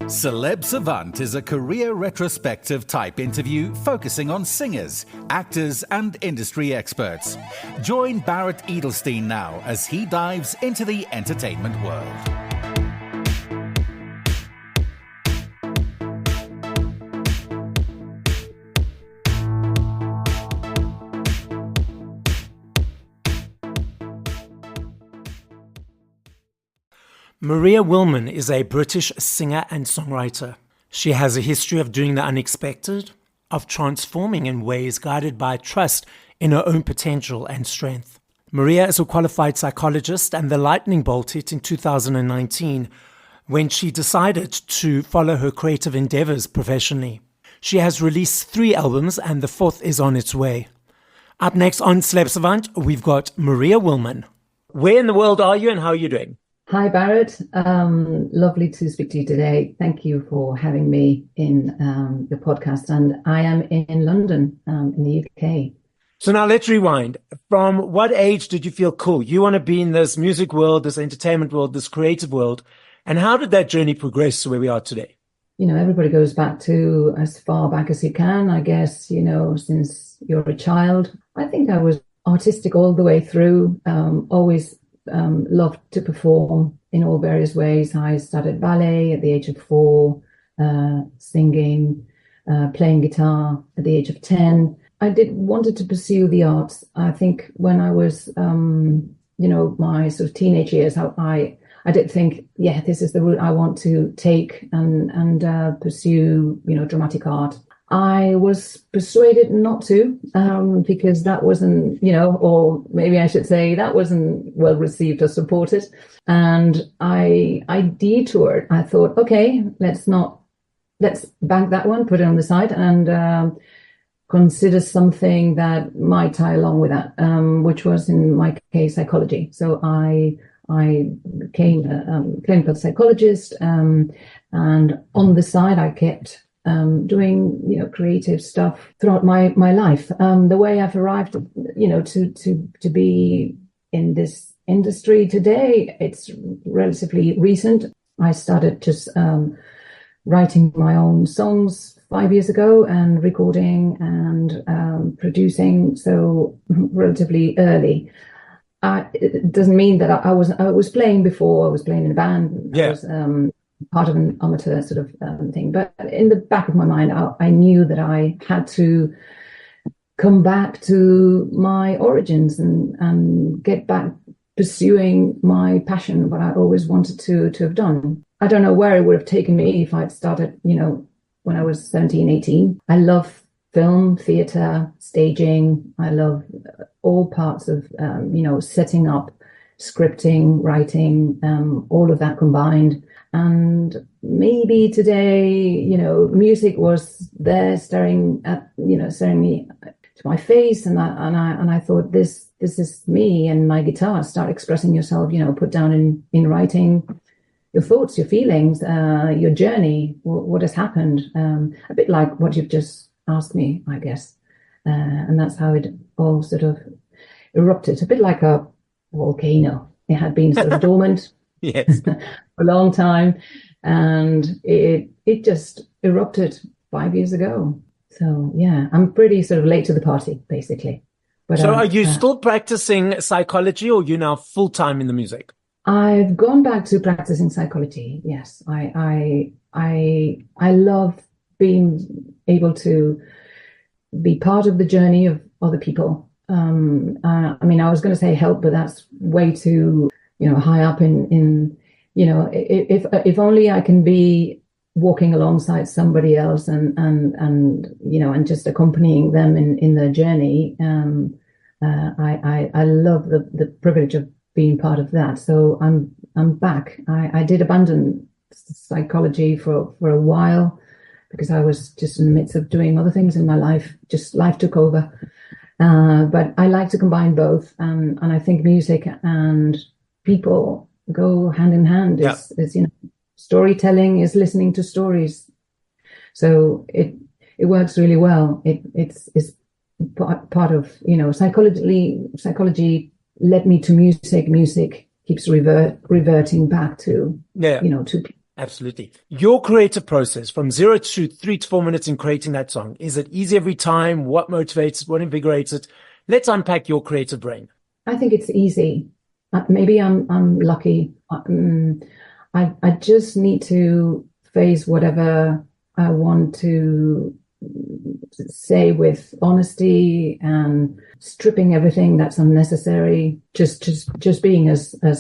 Celeb Savant is a career retrospective type interview focusing on singers, actors, and industry experts. Join Barrett Edelstein now as he dives into the entertainment world. Maria Wilman is a British singer and songwriter. She has a history of doing the unexpected, of transforming in ways guided by trust in her own potential and strength. Maria is a qualified psychologist, and the lightning bolt hit in 2019 when she decided to follow her creative endeavors professionally. She has released 3 albums and the 4th is on its way. Up next on Celeb Savant, we've got Maria Wilman. Where in the world are you and how are you doing? Hi, Barrett. Lovely to speak to you today. Thank you for having me in your podcast. And I am in London, in the UK. So now let's rewind. From what age did you feel cool? You want to be in this music world, this entertainment world, this creative world. And how did that journey progress to where we are today? You know, everybody goes back to as far back as you can, I guess, you know, since you're a child. I think I was artistic all the way through, always loved to perform in all various ways. I started ballet at the age of 4, singing, playing guitar at the age of 10. I wanted to pursue the arts. I think when I was, my sort of teenage years, I did think, yeah, this is the route I want to take and pursue, dramatic art. I was persuaded not to, because that wasn't, or maybe I should say that wasn't well received or supported. And I detoured. I thought, okay, let's bank that one, put it on the side and consider something that might tie along with that, which was in my case, psychology. So I became a clinical psychologist, and on the side, I kept doing, creative stuff throughout my life. The way I've arrived, to be in this industry today, it's relatively recent. I started just writing my own songs 5 years ago and recording and producing, so relatively early. It doesn't mean that I was playing before. I was playing in a band. Yeah. I was, part of an amateur sort of thing. But in the back of my mind, I knew that I had to come back to my origins and get back pursuing my passion, what I always wanted to have done. I don't know where it would have taken me if I'd started, when I was 17, 18. I love film, theatre, staging. I love all parts of, setting up, scripting, writing, all of that combined. And maybe today, music was there staring me to my face, and I thought, this is me and my guitar. Start expressing yourself, put down in writing your thoughts, your feelings, your journey, what has happened. A bit like what you've just asked me, I guess, and that's how it all sort of erupted. A bit like a volcano. It had been sort of dormant. Yes. For a long time, and it just erupted 5 years ago. So yeah, I'm pretty sort of late to the party, basically. But so are you still practicing psychology, or are you now full-time in the music? I've gone back to practicing psychology. Yes, I love being able to be part of the journey of other people. I was going to say help, but that's way too high up in if only I can be walking alongside somebody else and just accompanying them in their journey. I love the privilege of being part of that. So I'm back. I did abandon psychology for a while because I was just in the midst of doing other things in my life. Just life took over. But I like to combine both, and I think music and people go hand in hand. It's storytelling is listening to stories, so it works really well. It's part of psychology led me to music. Music keeps reverting back to to people Absolutely. Your creative process from 0 to 3 to 4 minutes in creating that song, is it easy every time? What motivates it? What invigorates it? Let's unpack your creative brain. I think it's easy. Maybe I'm lucky. I just need to phrase whatever I want to say with honesty and stripping everything that's unnecessary. Just being as I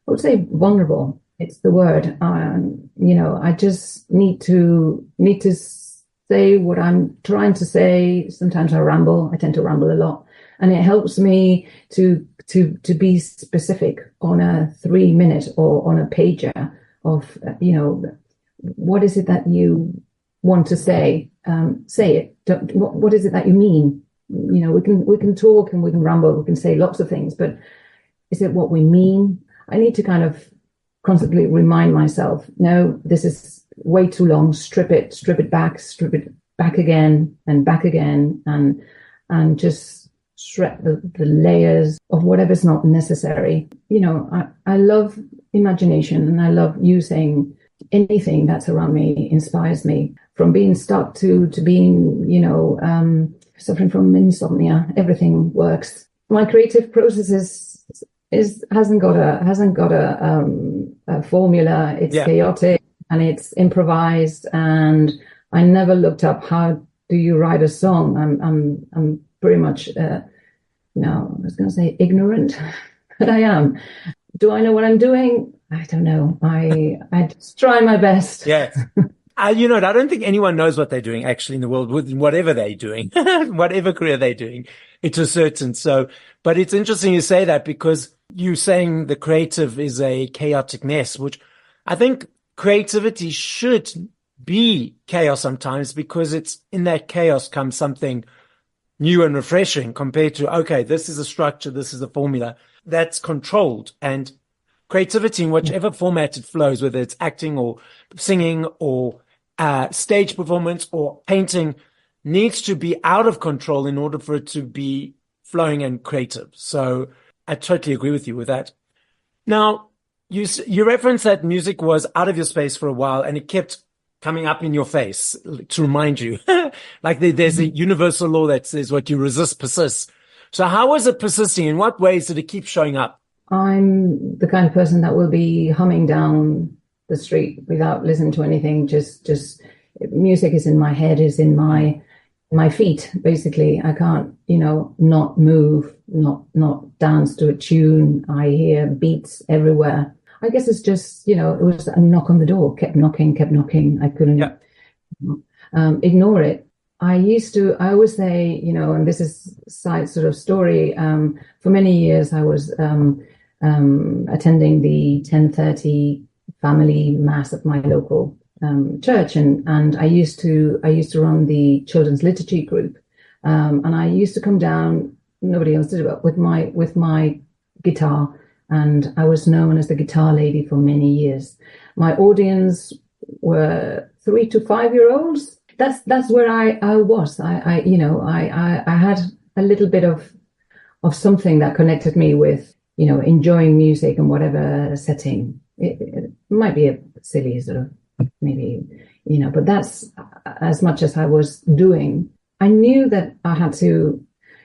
would say vulnerable. It's the word. I just need to say what I'm trying to say. Sometimes I ramble. I tend to ramble a lot, and it helps me to be specific on a 3-minute or on a pager of what is it that you want to say. Say it. What is it that you mean? We can talk and we can ramble. We can say lots of things, but is it what we mean? I need to kind of constantly remind myself, no, this is way too long. Strip it back again, and just shred the layers of whatever's not necessary. I love imagination, and I love using anything that's around me. Inspires me, from being stuck to being, suffering from insomnia. Everything works. My creative process hasn't got a formula. It's chaotic and it's improvised, and I never looked up how do you write a song. I'm pretty much I was going to say ignorant, but I am. Do I know what I'm doing? I don't know. I just try my best. Yeah. I don't think anyone knows what they're doing actually in the world with whatever they're doing, whatever career they're doing. It's a certain. But it's interesting you say that, because you're saying the creative is a chaotic mess, which I think creativity should be chaos sometimes, because it's in that chaos comes something new and refreshing compared to, okay, this is a structure, this is a formula that's controlled. And creativity in whichever format it flows, whether it's acting or singing or stage performance or painting, needs to be out of control in order for it to be flowing and creative. So I totally agree with you with that. Now, you referenced that music was out of your space for a while and it kept coming up in your face to remind you. Like there's a universal law that says what you resist persists. So how was it persisting? In what ways did it keep showing up? I'm the kind of person that will be humming down the street without listening to anything. Just music is in my head, is in my feet, basically. I can't, not move, not dance to a tune. I hear beats everywhere. I guess it's just, it was a knock on the door, kept knocking. I couldn't ignore it. I always say, and this is side sort of story. For many years, I was attending the 10:30 family mass at my local church, and I used to run the children's liturgy group, and I used to come down. Nobody else did it, but with my guitar, and I was known as the guitar lady for many years. My audience were 3 to 5 year olds. That's where I was. I had a little bit of something that connected me with, enjoying music and whatever setting. It might be a silly sort of maybe, but that's as much as I was doing. I knew that I had to,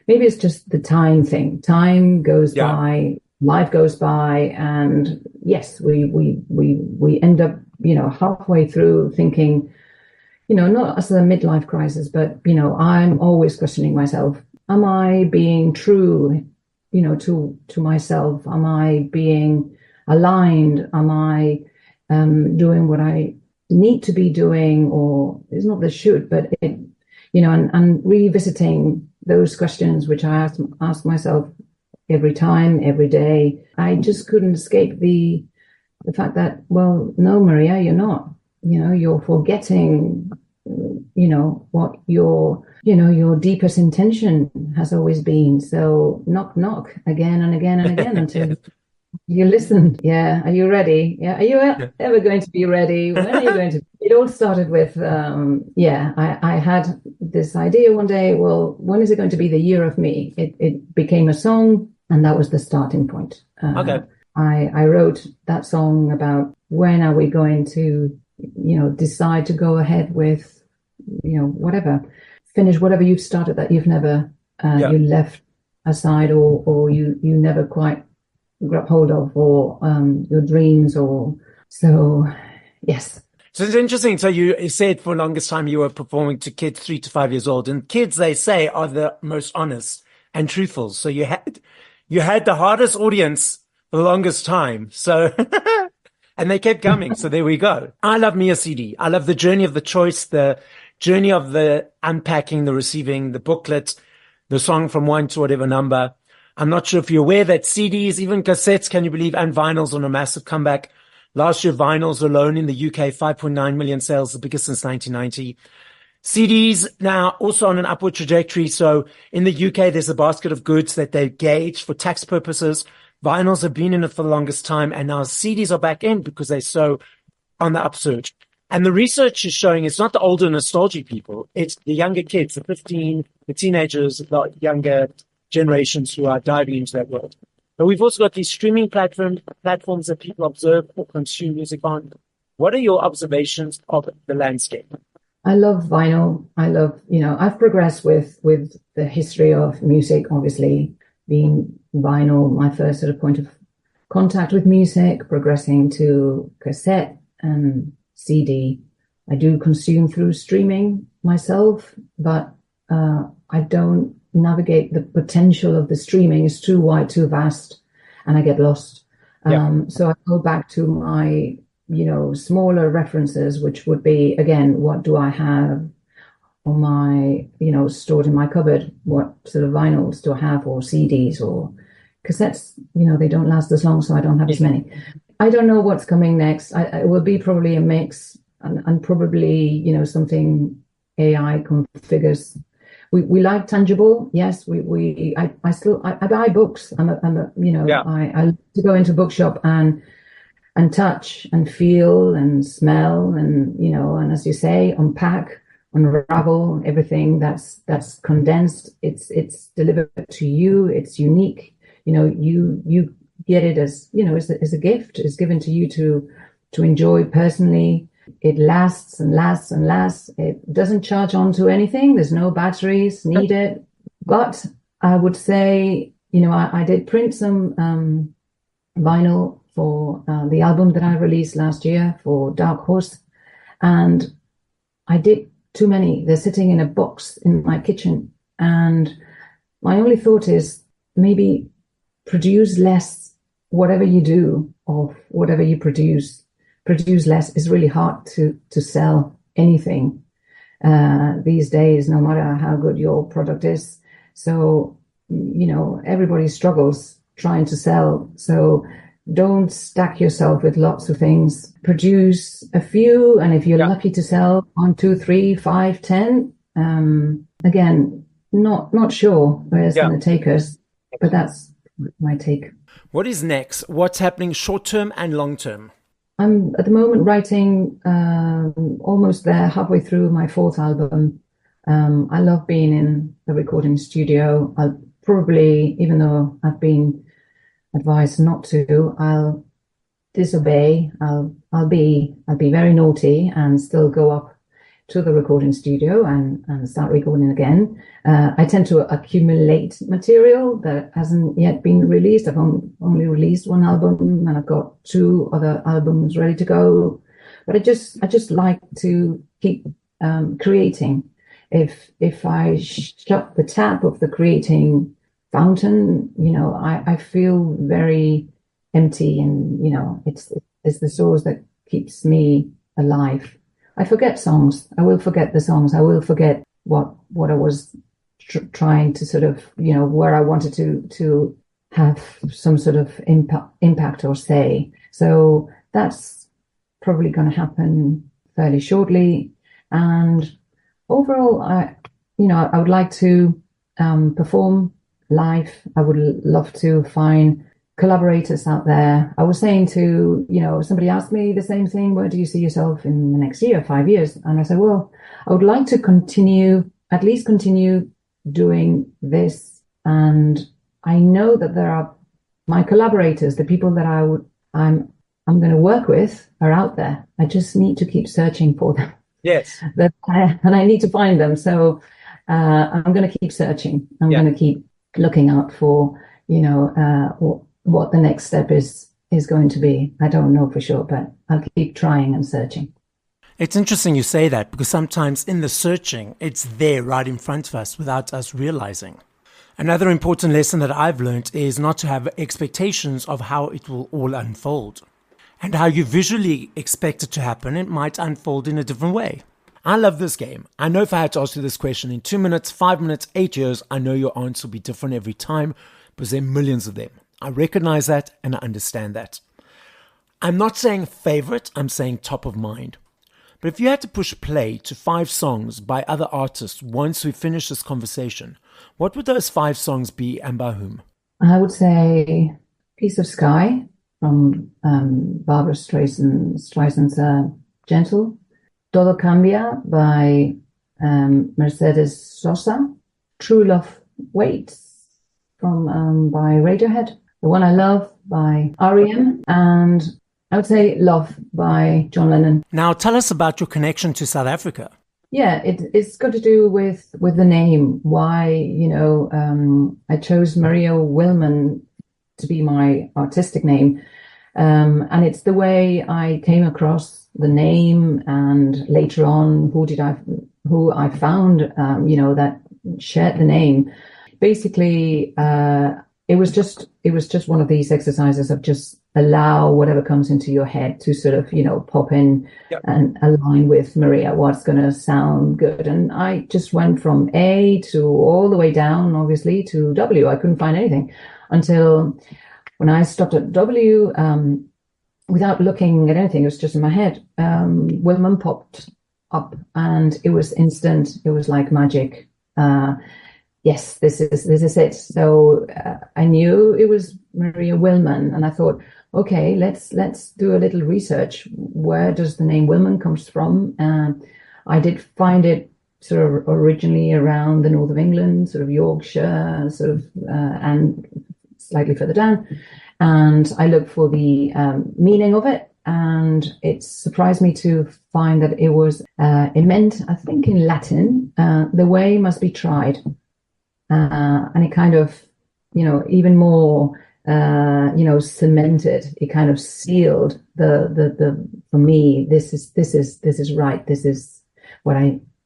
maybe it's just the time thing. Time goes by, life goes by, and yes, we end up, halfway through thinking, not as a midlife crisis, but, I'm always questioning myself. Am I being true, to myself? Am I being aligned? Am I doing what I need to be doing? Or it's not the should, but it, and revisiting those questions, which I ask myself every time, every day. I just couldn't escape the fact that, well, no, Maria, you're not. You're forgetting, what your deepest intention has always been. So knock, knock again and again and again until you listen. Yeah. Are you ready? Yeah. Are you ever going to be ready? When are you going to? It all started with, I had this idea one day, well, when is it going to be the year of me? It became a song, and that was the starting point. Okay. I wrote that song about when are we going to, decide to go ahead with, whatever, finish whatever you've started that you've never, you left aside or you never quite grab hold of, or your dreams, or so, yes. So it's interesting. So you said for the longest time you were performing to kids 3 to 5 years old, and kids, they say, are the most honest and truthful. So you had the hardest audience for the longest time. So, and they kept coming. So there we go. I love me a CD. I love the journey of the choice, the journey of the unpacking, the receiving, the booklet, the song from 1 to whatever number. I'm not sure if you're aware that CDs, even cassettes, can you believe, and vinyls on a massive comeback. Last year, vinyls alone in the UK, 5.9 million sales, the biggest since 1990. CDs now also on an upward trajectory. So in the UK, there's a basket of goods that they gauge for tax purposes. Vinyls have been in it for the longest time, and now CDs are back in because they're so on the upsurge. And the research is showing it's not the older nostalgic people, it's the younger kids, the 15, the teenagers, the younger generations who are diving into that world. But we've also got these streaming platforms that people observe or consume music on. What are your observations of the landscape? I love vinyl. I love, I've progressed with the history of music, obviously being vinyl, my first sort of point of contact with music, progressing to cassette and CD. I do consume through streaming myself, but I don't navigate the potential of the streaming. Is too wide, too vast, and I get lost. So I go back to my, smaller references, which would be, again, what do I have on my, stored in my cupboard? What sort of vinyls do I have, or CDs or cassettes? They don't last as long, so I don't have as many. I don't know what's coming next. It will be probably a mix, and probably, something AI configures. We like tangible. Yes, I buy books. I like to go into bookshop and touch and feel and smell and as you say, unpack, unravel everything that's condensed. It's delivered to you. It's unique. You get it as, as a gift. It's given to you to enjoy personally. It lasts and lasts and lasts. It doesn't charge on to anything. There's no batteries needed. But I would say, I did print some vinyl for the album that I released last year for Dark Horse. And I did too many. They're sitting in a box in my kitchen. And my only thought is maybe produce less. Whatever you do or whatever you produce less. Is really hard to sell anything these days, no matter how good your product is. So, everybody struggles trying to sell. So don't stack yourself with lots of things. Produce a few, and if you're lucky to sell 1, 2, 3, 5, 10, again, not sure where it's going to take us, but that's my take. What is next? What's happening short term and long term? I'm at the moment writing, almost there, halfway through my 4th album. I love being in the recording studio. I'll probably, even though I've been advised not to, I'll disobey. I'll be very naughty and still go up to the recording studio and start recording again. I tend to accumulate material that hasn't yet been released. I've only released 1 album, and I've got 2 other albums ready to go. But I just like to keep creating. If I shut the tap of the creating fountain, I feel very empty, and it's the source that keeps me alive. I forget songs. I will forget the songs. I will forget what I was trying to sort of, where I wanted to have some sort of impact or say. So that's probably going to happen fairly shortly. And overall, I would like to perform live. I would love to find collaborators out there. I was saying to, somebody asked me the same thing, where do you see yourself in the next year, 5 years? And I said, well, I would like to at least continue doing this. And I know that there are my collaborators, the people that I'm I'm going to work with are out there. I just need to keep searching for them. Yes. And I need to find them. So I'm going to keep searching. I'm going to keep looking out for, what the next step is going to be. I don't know for sure, but I'll keep trying and searching. It's interesting you say that, because sometimes in the searching, it's there right in front of us without us realizing. Another important lesson that I've learned is not to have expectations of how it will all unfold. And how you visually expect it to happen, it might unfold in a different way. I love this game. I know if I had to ask you this question in 2 minutes, 5 minutes, 8 years, I know your answer will be different every time, because there are millions of them. I recognize that and I understand that. I'm not saying favorite, I'm saying top of mind. But if you had to push play to 5 songs by other artists once we finish this conversation, what would those 5 songs be and by whom? I would say Piece of Sky from Barbara Streisand's Gentle. Todo Cambia by Mercedes Sosa. True Love Waits by Radiohead. The One I Love by R.E.M. and I would say Love by John Lennon. Now tell us about your connection to South Africa. Yeah, it's got to do with the name. Why, I chose Maria Wilman to be my artistic name. And it's the way I came across the name, and later on, who I found, that shared the name. Basically, it was just one of these exercises of just allow whatever comes into your head to sort of, pop in and align with Maria, what's going to sound good. And I just went from A to all the way down, obviously, to W. I couldn't find anything until when I stopped at W, without looking at anything. It was just in my head. Wilman popped up and it was instant. It was like magic. Yes, this is it. So I knew it was Maria Wilman, and I thought, okay, let's do a little research. Where does the name Wilman comes from? I did find it sort of originally around the north of England, sort of Yorkshire, and slightly further down. And I looked for the meaning of it, and it surprised me to find that it meant, I think in Latin, the way must be tried. And it kind of, even more, cemented. It kind of sealed the for me. This is right. This is what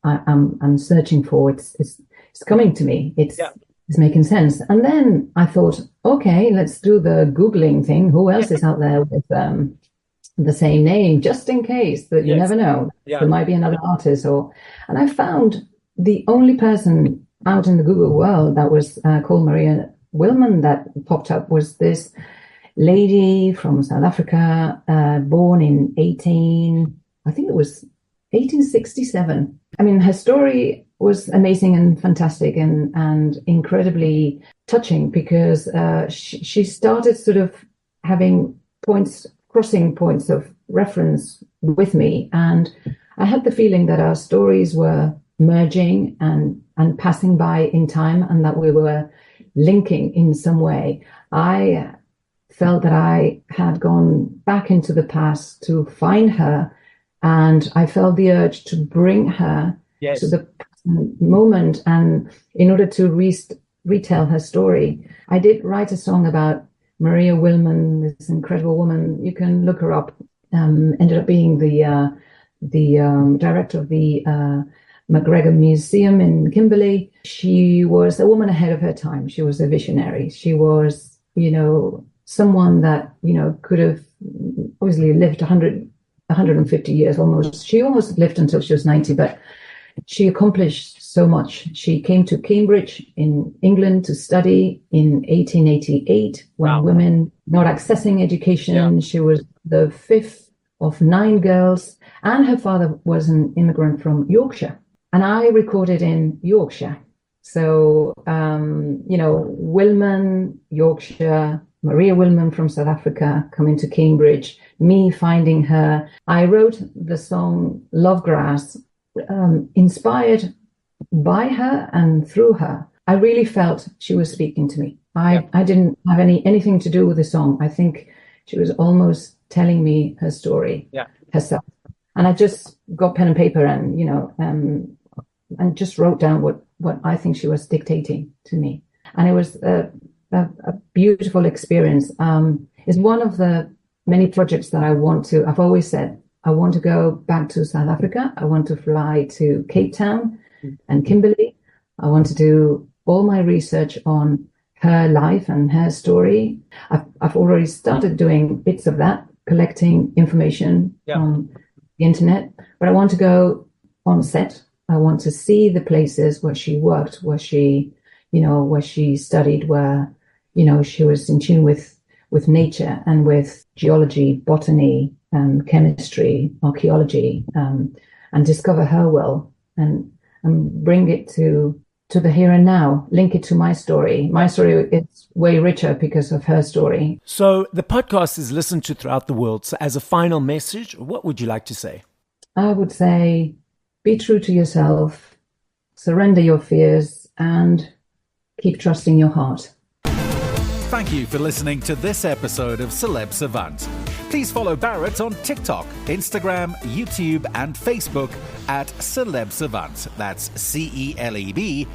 I'm searching for. It's coming to me. It's making sense. And then I thought, okay, let's do the Googling thing. Who else is out there with the same name, just in case, that you never know. Yeah. There might be another artist. And I found the only person out in the Google world that was called Maria Wilman that popped up was this lady from South Africa, born in 1867. I mean, her story was amazing and fantastic and incredibly touching, because she started sort of having crossing points of reference with me. And I had the feeling that our stories were merging and passing by in time, and that we were linking in some way. I felt that I had gone back into the past to find her, and I felt the urge to bring her to the moment, and in order to retell her story. I did write a song about Maria Wilman, this incredible woman. You can look her up. Ended up being the director of the McGregor Museum in Kimberley. She was a woman ahead of her time. She was a visionary. She was, someone that, could have obviously lived 150 years almost. She almost lived until she was 90, but she accomplished so much. She came to Cambridge in England to study in 1888 when women not accessing education. Yeah. She was the 5th of 9 girls, and her father was an immigrant from Yorkshire. And I recorded in Yorkshire. So, Wilman, Yorkshire, Maria Wilman from South Africa, coming to Cambridge, me finding her. I wrote the song Lovegrass, inspired by her and through her. I really felt she was speaking to me. I didn't have anything to do with the song. I think she was almost telling me her story herself. And I just got pen and paper and, and just wrote down what I think she was dictating to me. And it was a beautiful experience. It's one of the many projects that I've always said, I want to go back to South Africa. I want to fly to Cape Town and Kimberley. I want to do all my research on her life and her story. I've already started doing bits of that, collecting information on the internet, but I want to go on set. I want to see the places where she worked, where she studied, where, she was in tune with nature and with geology, botany, chemistry, archaeology, and discover her well and bring it to the here and now, link it to my story. My story is way richer because of her story. So the podcast is listened to throughout the world. So as a final message, what would you like to say? I would say, be true to yourself, surrender your fears, and keep trusting your heart. Thank you for listening to this episode of Celeb Savant. Please follow Barrett on TikTok, Instagram, YouTube, and Facebook at Celeb Savant. That's CelebSavant.